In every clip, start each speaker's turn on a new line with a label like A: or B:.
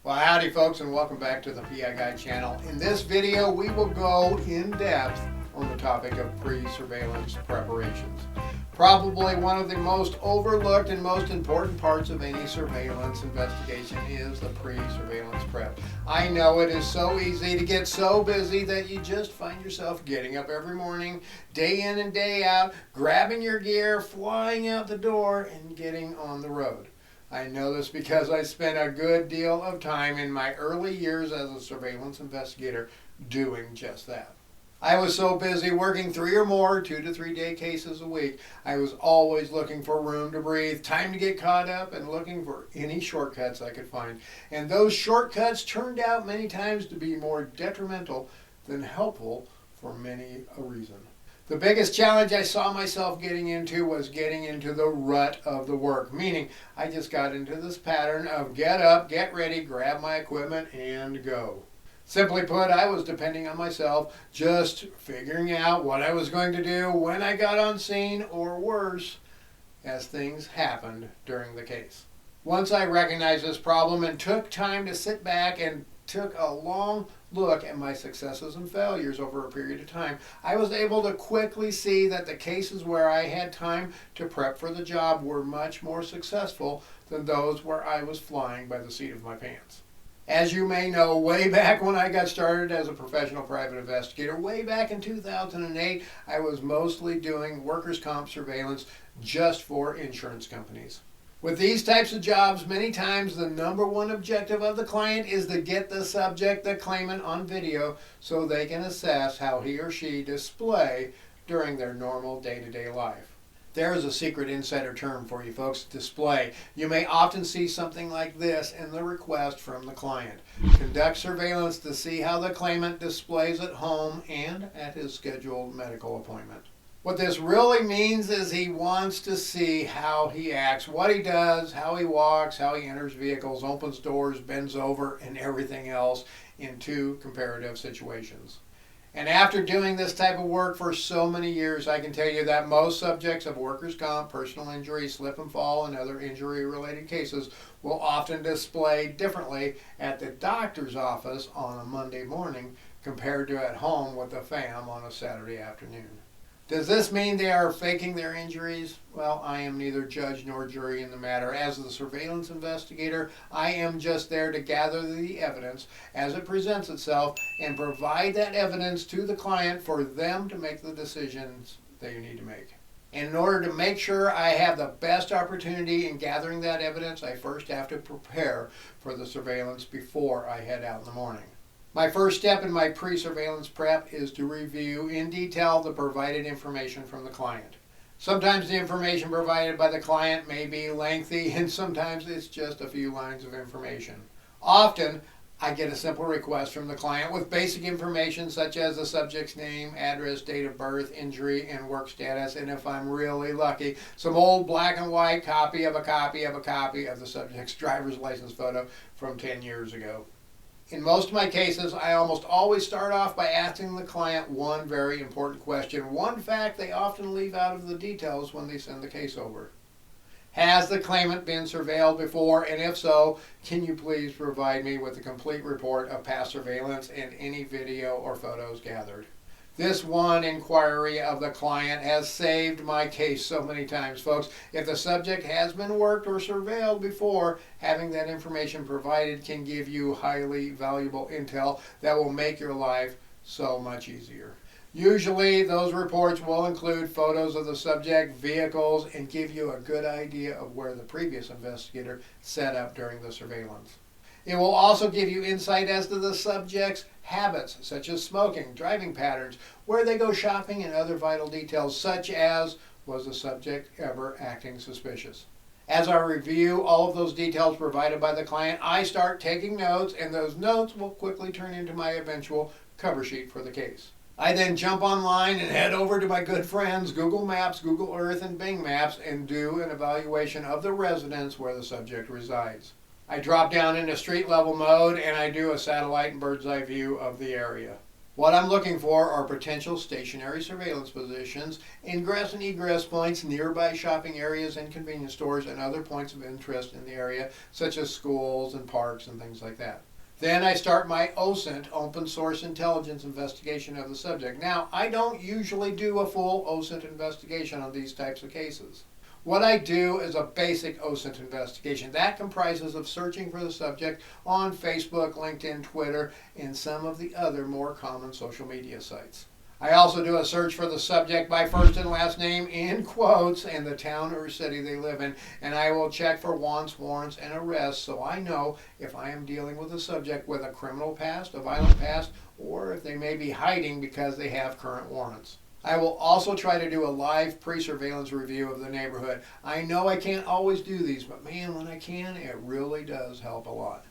A: Well, howdy folks, and welcome back to the PI Guide channel. In this video, we will go in depth on the topic of pre-surveillance preparations. Probably one of the most overlooked and most important parts of any surveillance investigation is the pre-surveillance prep. I know it is so easy to get so busy that you just find yourself getting up every morning, day in and day out, grabbing your gear, flying out the door, and getting on the road. I know this because I spent a good deal of time in my early years as a surveillance investigator doing just that. I was so busy working 3 or more 2 to 3 day cases a week, I was always looking for room to breathe, time to get caught up, and looking for any shortcuts I could find. And those shortcuts turned out many times to be more detrimental than helpful for many a reason. The biggest challenge I saw myself getting into was getting into the rut of the work, meaning I just got into this pattern of get up, get ready, grab my equipment, and go. Simply put, I was depending on myself, just figuring out what I was going to do when I got on scene, or worse, as things happened during the case. Once I recognized this problem and took time to sit back and took a long look at my successes and failures over a period of time, I was able to quickly see that the cases where I had time to prep for the job were much more successful than those where I was flying by the seat of my pants. As you may know, way back when I got started as a professional private investigator, way back in 2008, I was mostly doing workers' comp surveillance just for insurance companies. With these types of jobs, many times the number one objective of the client is to get the subject, the claimant, on video so they can assess how he or she display during their normal day-to-day life. There is a secret insider term for you folks: display. You may often see something like this in the request from the client. Conduct surveillance to see how the claimant displays at home and at his scheduled medical appointment. What this really means is he wants to see how he acts, what he does, how he walks, how he enters vehicles, opens doors, bends over, and everything else in 2 comparative situations. And after doing this type of work for so many years, I can tell you that most subjects of workers' comp, personal injury, slip and fall, and other injury-related cases will often display differently at the doctor's office on a Monday morning compared to at home with the fam on a Saturday afternoon. Does this mean they are faking their injuries? Well, I am neither judge nor jury in the matter. As the surveillance investigator, I am just there to gather the evidence as it presents itself and provide that evidence to the client for them to make the decisions they need to make. And in order to make sure I have the best opportunity in gathering that evidence, I first have to prepare for the surveillance before I head out in the morning. My first step in my pre-surveillance prep is to review in detail the provided information from the client. Sometimes the information provided by the client may be lengthy, and sometimes it's just a few lines of information. Often, I get a simple request from the client with basic information such as the subject's name, address, date of birth, injury, and work status, and if I'm really lucky, some old black and white copy of the subject's driver's license photo from 10 years ago. In most of my cases, I almost always start off by asking the client one very important question, one fact they often leave out of the details when they send the case over. Has the claimant been surveilled before, and if so, can you please provide me with a complete report of past surveillance and any video or photos gathered? This one inquiry of the client has saved my case so many times, folks. If the subject has been worked or surveilled before, having that information provided can give you highly valuable intel that will make your life so much easier. Usually, those reports will include photos of the subject, vehicles, and give you a good idea of where the previous investigator set up during the surveillance. It will also give you insight as to the subject's habits, such as smoking, driving patterns, where they go shopping, and other vital details, such as, was the subject ever acting suspicious? As I review all of those details provided by the client, I start taking notes, and those notes will quickly turn into my eventual cover sheet for the case. I then jump online and head over to my good friends Google Maps, Google Earth, and Bing Maps and do an evaluation of the residence where the subject resides. I drop down into street level mode and I do a satellite and bird's eye view of the area. What I'm looking for are potential stationary surveillance positions, ingress and egress points, nearby shopping areas and convenience stores, and other points of interest in the area, such as schools and parks and things like that. Then I start my OSINT, open source intelligence investigation of the subject. Now, I don't usually do a full OSINT investigation on these types of cases. What I do is a basic OSINT investigation. That comprises of searching for the subject on Facebook, LinkedIn, Twitter, and some of the other more common social media sites. I also do a search for the subject by first and last name in quotes and the town or city they live in, and I will check for wants, warrants, and arrests so I know if I am dealing with a subject with a criminal past, a violent past, or if they may be hiding because they have current warrants. I will also try to do a live pre-surveillance review of the neighborhood. I know I can't always do these, but man, when I can, it really does help a lot.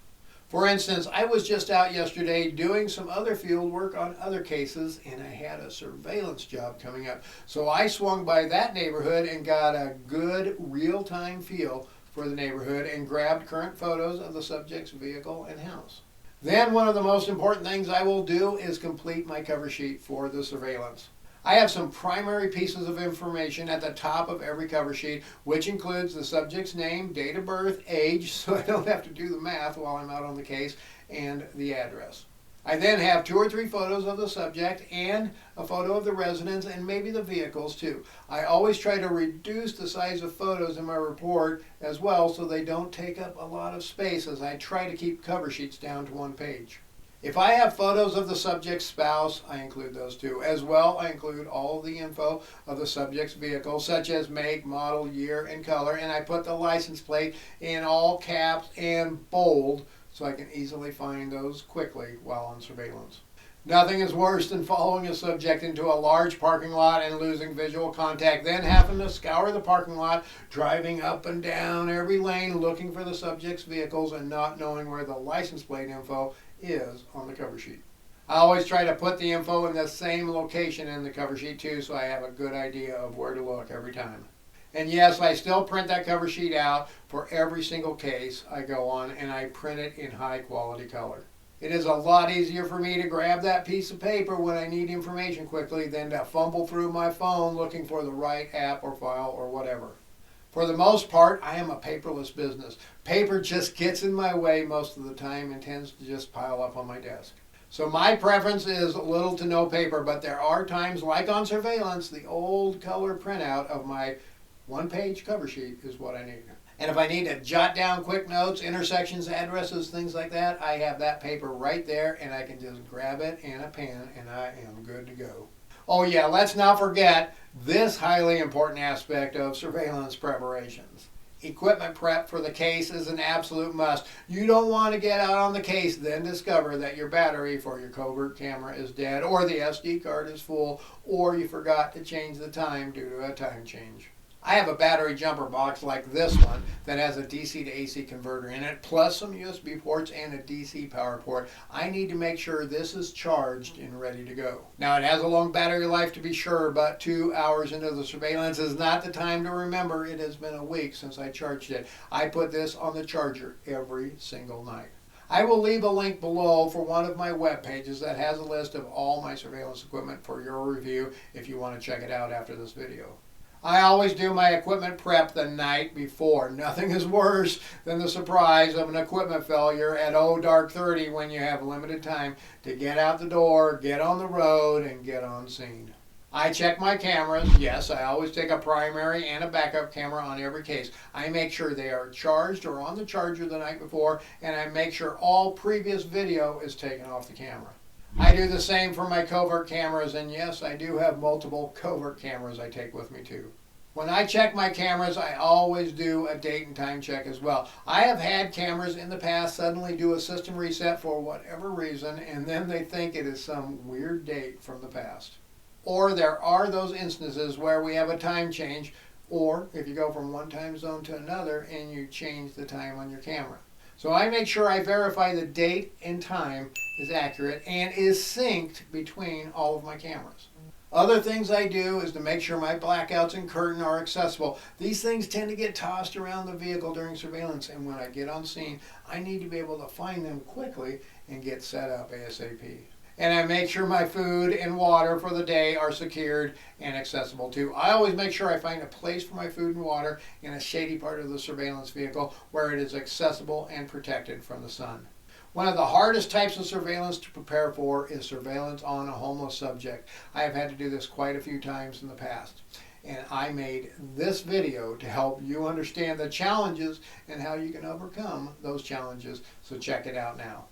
A: For instance, I was just out yesterday doing some other field work on other cases, and I had a surveillance job coming up. So I swung by that neighborhood and got a good real-time feel for the neighborhood and grabbed current photos of the subject's vehicle and house. Then one of the most important things I will do is complete my cover sheet for the surveillance. I have some primary pieces of information at the top of every cover sheet, which includes the subject's name, date of birth, age, so I don't have to do the math while I'm out on the case, and the address. I then have 2 or 3 photos of the subject and a photo of the residence and maybe the vehicles too. I always try to reduce the size of photos in my report as well so they don't take up a lot of space as I try to keep cover sheets down to 1 page. If I have photos of the subject's spouse, I include those too. As well, I include all of the info of the subject's vehicle, such as make, model, year, and color, and I put the license plate in all caps and bold so I can easily find those quickly while on surveillance. Nothing is worse than following a subject into a large parking lot and losing visual contact, then having to scour the parking lot, driving up and down every lane looking for the subject's vehicles and not knowing where the license plate info is on the cover sheet. I always try to put the info in the same location in the cover sheet too, so I have a good idea of where to look every time. And yes, I still print that cover sheet out for every single case I go on, and I print it in high quality color. It is a lot easier for me to grab that piece of paper when I need information quickly than to fumble through my phone looking for the right app or file or whatever. For the most part, I am a paperless business. Paper just gets in my way most of the time and tends to just pile up on my desk. So my preference is little to no paper, but there are times, like on surveillance, the old color printout of my 1-page cover sheet is what I need. And if I need to jot down quick notes, intersections, addresses, things like that, I have that paper right there and I can just grab it and a pen and I am good to go. Oh yeah, let's not forget this highly important aspect of surveillance preparations. Equipment prep for the case is an absolute must. You don't want to get out on the case, then discover that your battery for your covert camera is dead, or the SD card is full, or you forgot to change the time due to a time change. I have a battery jumper box like this one that has a DC to AC converter in it, plus some USB ports and a DC power port. I need to make sure this is charged and ready to go. Now it has a long battery life to be sure, but 2 hours into the surveillance is not the time to remember it has been a week since I charged it. I put this on the charger every single night. I will leave a link below for one of my web pages that has a list of all my surveillance equipment for your review if you want to check it out after this video. I always do my equipment prep the night before. Nothing is worse than the surprise of an equipment failure at dark 30 when you have limited time to get out the door, get on the road, and get on scene. I check my cameras. Yes, I always take a primary and a backup camera on every case. I make sure they are charged or on the charger the night before, and I make sure all previous video is taken off the camera. I do the same for my covert cameras, and yes, I do have multiple covert cameras I take with me too. When I check my cameras, I always do a date and time check as well. I have had cameras in the past suddenly do a system reset for whatever reason, and then they think it is some weird date from the past. Or there are those instances where we have a time change, or if you go from one time zone to another and you change the time on your camera. So I make sure I verify the date and time is accurate and is synced between all of my cameras. Other things I do is to make sure my blackouts and curtain are accessible. These things tend to get tossed around the vehicle during surveillance, and when I get on scene, I need to be able to find them quickly and get set up ASAP. And I make sure my food and water for the day are secured and accessible too. I always make sure I find a place for my food and water in a shady part of the surveillance vehicle where it is accessible and protected from the sun. One of the hardest types of surveillance to prepare for is surveillance on a homeless subject. I have had to do this quite a few times in the past. And I made this video to help you understand the challenges and how you can overcome those challenges. So check it out now.